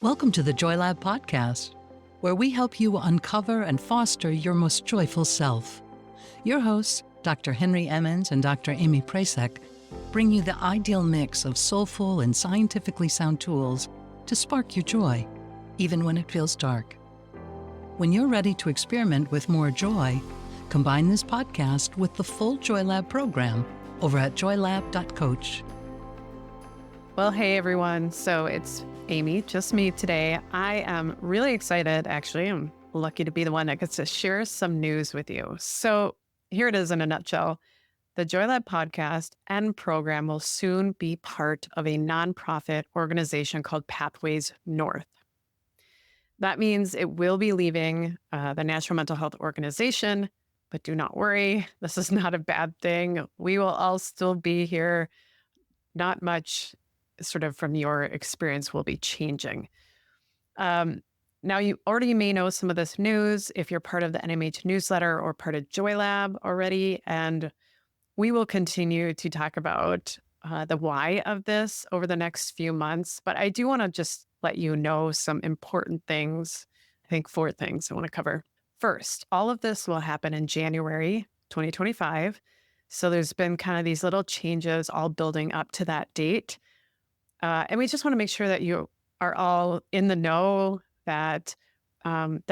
Welcome to the JoyLab podcast, where we help you uncover and foster your most joyful self. Your hosts, Dr. Henry Emmons and Dr. Amy Prasek, bring you the ideal mix of soulful and scientifically sound tools to spark your joy, even when it feels dark. When you're ready to experiment with more joy, combine this podcast with the full JoyLab program over at JoyLab.coach. Well, hey everyone. So it's Amy, just me today. I am really excited, actually. I'm lucky to be the one that gets to share some news with you. So here it is in a nutshell. The JoyLab podcast and program will soon be part of a nonprofit organization called Pathways North. That means it will be leaving the National Mental Health Organization, but do not worry. This is not a bad thing. We will all still be here. Not much sort of from your experience will be changing. Now, you already may know some of this news if you're part of the NMH newsletter or part of JoyLab already, and we will continue to talk about the why of this over the next few months. But I do want to just let you know some important things. I think 4 things I want to cover. First, all of this will happen in January 2025. So there's been kind of these little changes all building up to that date. And we just want to make sure that you are all in the know, that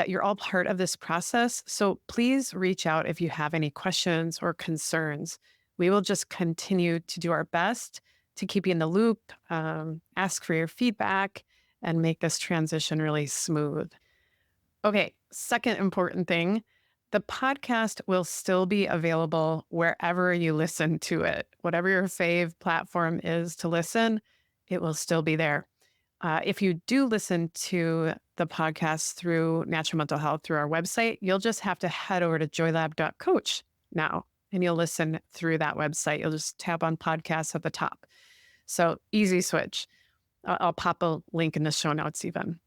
you're all part of this process. So please reach out if you have any questions or concerns. We will just continue to do our best to keep you in the loop, ask for your feedback, and make this transition really smooth. Okay, second important thing, the podcast will still be available wherever you listen to it. Whatever your fave platform is to listen, it will still be there. If you do listen to the podcast through Natural Mental Health through our website, you'll just have to head over to JoyLab.coach now, and you'll listen through that website. You'll just tap on podcasts at the top. So easy switch. I'll pop a link in the show notes even.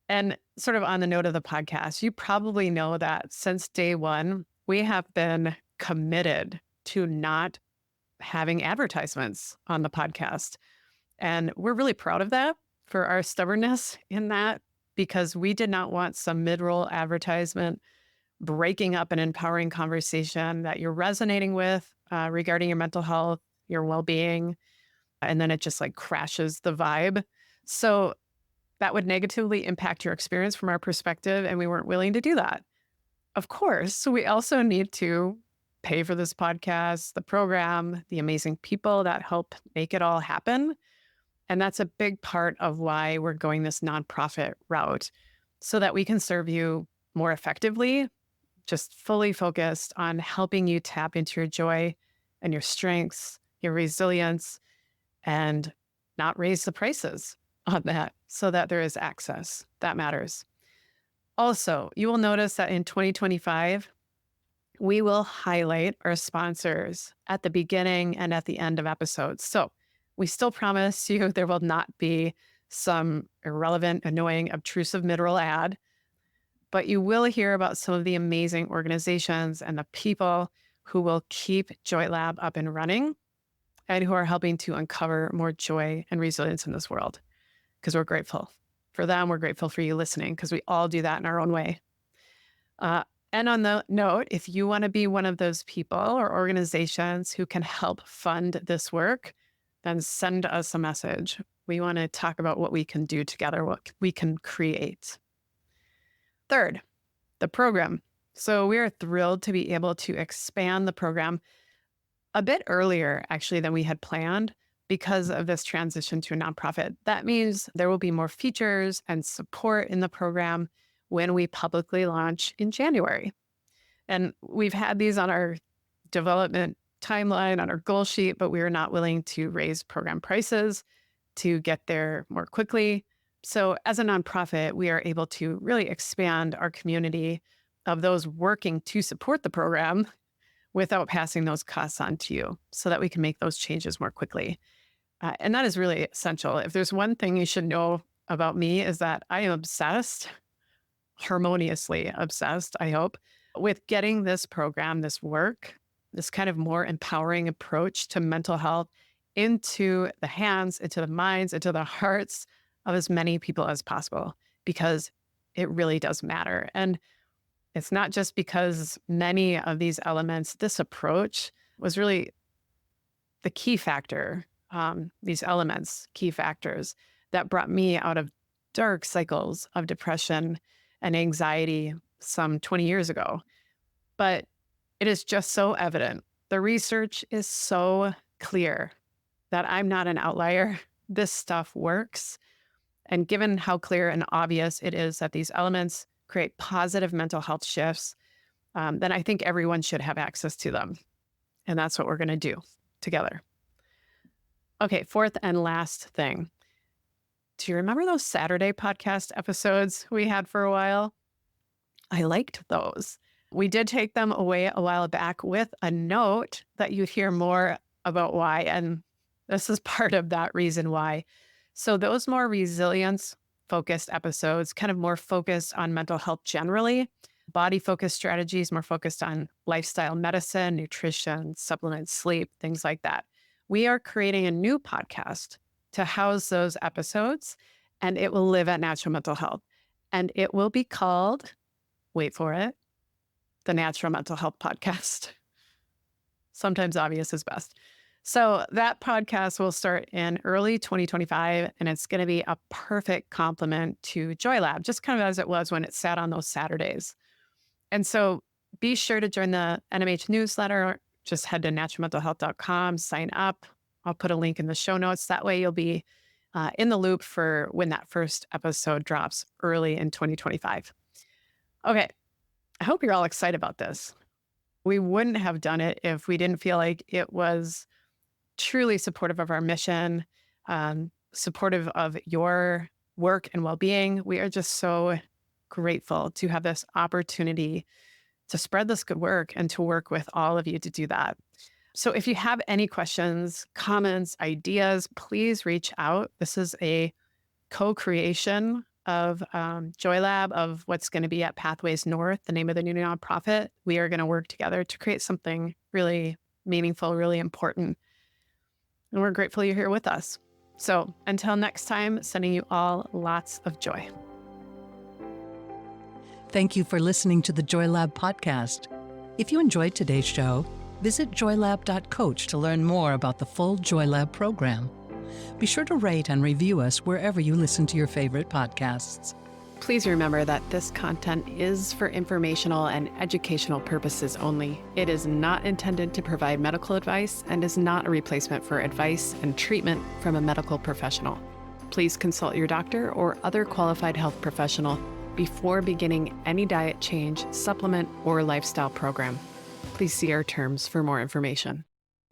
And sort of on the note of the podcast, you probably know that since day one, we have been committed to not having advertisements on the podcast. And we're really proud of that for our stubbornness in that, because we did not want some mid-roll advertisement breaking up an empowering conversation that you're resonating with regarding your mental health, your well-being, and then it just like crashes the vibe. So that would negatively impact your experience from our perspective, and we weren't willing to do that. Of course, we also need to pay for this podcast, the program, the amazing people that help make it all happen. And that's a big part of why we're going this nonprofit route, so that we can serve you more effectively, just fully focused on helping you tap into your joy and your strengths, your resilience, and not raise the prices on that so that there is access. That matters. Also, you will notice that in 2025, we will highlight our sponsors at the beginning and at the end of episodes. So we still promise you there will not be some irrelevant, annoying, obtrusive mid-roll ad, but you will hear about some of the amazing organizations and the people who will keep JoyLab up and running and who are helping to uncover more joy and resilience in this world, because we're grateful for them. We're grateful for you listening, because we all do that in our own way. And on the note, if you want to be one of those people or organizations who can help fund this work, then send us a message. We want to talk about what we can do together, what we can create. Third, the program. So we are thrilled to be able to expand the program a bit earlier, actually, than we had planned because of this transition to a nonprofit. That means there will be more features and support in the program when we publicly launch in January. And we've had these on our development timeline, on our goal sheet, but we are not willing to raise program prices to get there more quickly. So as a nonprofit, we are able to really expand our community of those working to support the program without passing those costs on to you, so that we can make those changes more quickly. And that is really essential. If there's one thing you should know about me, is that I am obsessed, harmoniously obsessed, I hope, with getting this program, this work, this kind of more empowering approach to mental health into the hands, into the minds, into the hearts of as many people as possible because it really does matter. And it's not just because many of these elements, this approach was really the key factor, these elements, key factors that brought me out of dark cycles of depression and anxiety some 20 years ago. But it is just so evident. The research is so clear that I'm not an outlier. This stuff works. And given how clear and obvious it is that these elements create positive mental health shifts, then I think everyone should have access to them. And that's what we're going to do together. Okay, fourth and last thing. Do you remember those Saturday podcast episodes we had for a while? I liked those. We did take them away a while back with a note that you'd hear more about why. And this is part of that reason why. So those more resilience-focused episodes, kind of more focused on mental health generally, body-focused strategies, more focused on lifestyle medicine, nutrition, supplements, sleep, things like that. We are creating a new podcast to house those episodes, and it will live at Natural Mental Health. And it will be called, wait for it, the Natural Mental Health Podcast. Sometimes obvious is best. So that podcast will start in early 2025, and it's going to be a perfect complement to JoyLab, just kind of as it was when it sat on those Saturdays. And so be sure to join the NMH newsletter. Just head to naturalmentalhealth.com, sign up. I'll put a link in the show notes. That way you'll be in the loop for when that first episode drops early in 2025. Okay, I hope you're all excited about this. We wouldn't have done it if we didn't feel like it was truly supportive of our mission, supportive of your work and well-being. We are just so grateful to have this opportunity to spread this good work and to work with all of you to do that. So if you have any questions, comments, ideas, please reach out. This is a co-creation of JoyLab, of what's going to be at Pathways North, the name of the new nonprofit. We are going to work together to create something really meaningful, really important. And we're grateful you're here with us. So until next time, sending you all lots of joy. Thank you for listening to the JoyLab podcast. If you enjoyed today's show, visit JoyLab.coach to learn more about the full JoyLab program. Be sure to rate and review us wherever you listen to your favorite podcasts. Please remember that this content is for informational and educational purposes only. It is not intended to provide medical advice and is not a replacement for advice and treatment from a medical professional. Please consult your doctor or other qualified health professional before beginning any diet change, supplement, or lifestyle program. Please see our terms for more information.